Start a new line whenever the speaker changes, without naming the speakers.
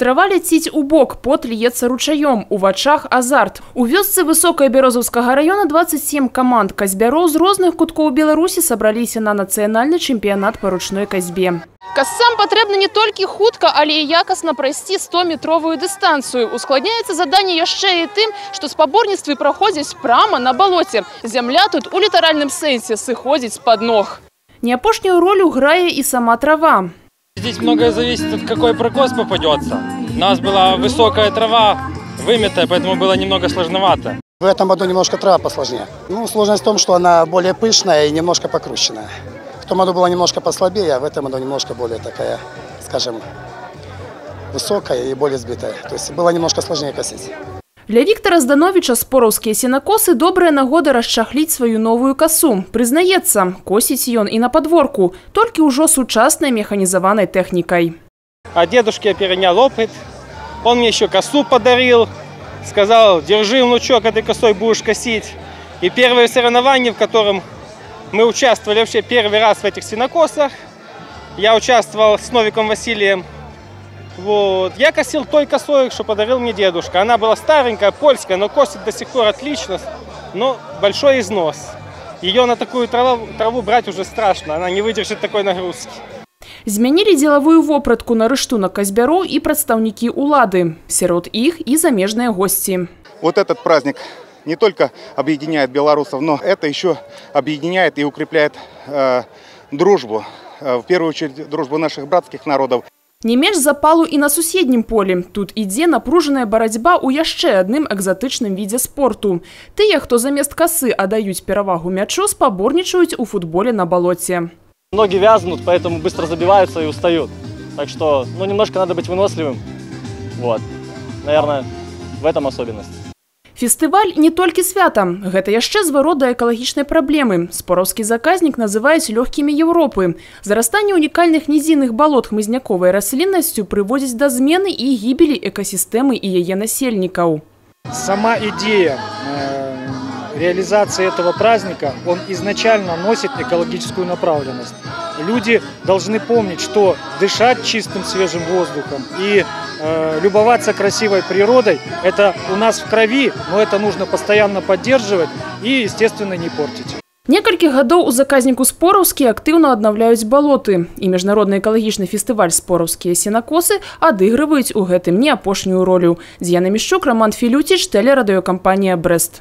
Трава ляціць у бок, пот льецца ручаём, у вачах азарт. У вёсцы Высокая Бярозаўскага района 27 команд касьбяроў з розных куткоў Беларусі сабраліся на нацыянальны чэмпіянат па ручной касьбе. Касцам патрэбна не толькі хутка, але і якасна прайсці 100-метровую дыстанцыю. Ускладняецца заданне яшчэ і тым, што спаборніцтвы праходзяць прама на балоце. Зямля тут у літаральным сэнсе сыходзіць з-пад ног. Не апошнюю ролю грае і сама трава.
Здесь многое зависит от какой прокос попадется. У нас была высокая трава, вымятая, поэтому было немного сложновато.
В этом году немножко трава посложнее. Сложность в том, что она более пышная и немножко покрученная. В том году была немножко послабее, а в этом году немножко более такая, скажем, высокая и более сбитая. То есть было немножко сложнее косить.
Для Віктора Здановіча спораўскія сенакосы добрая нагода расчахліць сваю новую касу. Прызнаецца, косіць ён і на подворку, толькі ўжо сучаснай механизованной техникой.
От дедушки я перенял опыт. Он мне еще косу подарил. Сказал: держи, внучок, этой косой будешь косить. И первое соревнование, в котором мы участвовали вообще первый раз в этих сенокосах, я участвовал с Новиком Василием. Вот. Я косил той косой, что подарил мне дедушка. Она была старенькая, польская, но косит до сих пор отлично, но большой износ. Ее на такую траву брать уже страшно, она не выдержит такой нагрузки.
Змянілі дзелавую вопратку на рыштунак касьбяроў і прадстаўнікі улады. Сярод іх і замежныя гости.
Вот этот праздник не только объединяет белорусов, но это еще объединяет и укрепляет дружбу. В первую очередь дружбу наших братских народов.
Не менш запалу і на суседнім полі. Тут ідзе напружаная барацьба ў яшчэ адным экзатычным відзе спорту. Тыя, хто замест касы аддаюць перавагу мячу, спаборнічаюць у футболе на балоце.
Ноги вязнут, поэтому быстро забиваются и устают. Так что, немножко надо быть выносливым. Вот. Наверное, в этом особенность.
Фестываль не толькі свята. Гэта яшчэ зварот да экалагічнай праблемы. Спораўскі заказнік называюць лёгкімі Еўропы. Зарастанне унікальных нізінных балот хмызняковай расліннасцю прыводзіць да змены і гібелі экасістэмы і яе насельнікаў.
Сама идея реализации этого праздника, он изначально носит экологическую направленность. Люди должны помнить, что дышать чистым свежим воздухом и любоваться красивой природой – это у нас в крови, но это нужно постоянно поддерживать и, естественно, не портить.
Некалькі гадоў у заказніку спораўскі актыўна аднаўляюць балоты. І міжнародны экалагічны фестываль «Спораўскія сенакосы» адыгрываюць у гэтым не апошнюю ролю. Дзяна Мішчук, Роман Філюціч, тэлерадыёкампанія «Брэст».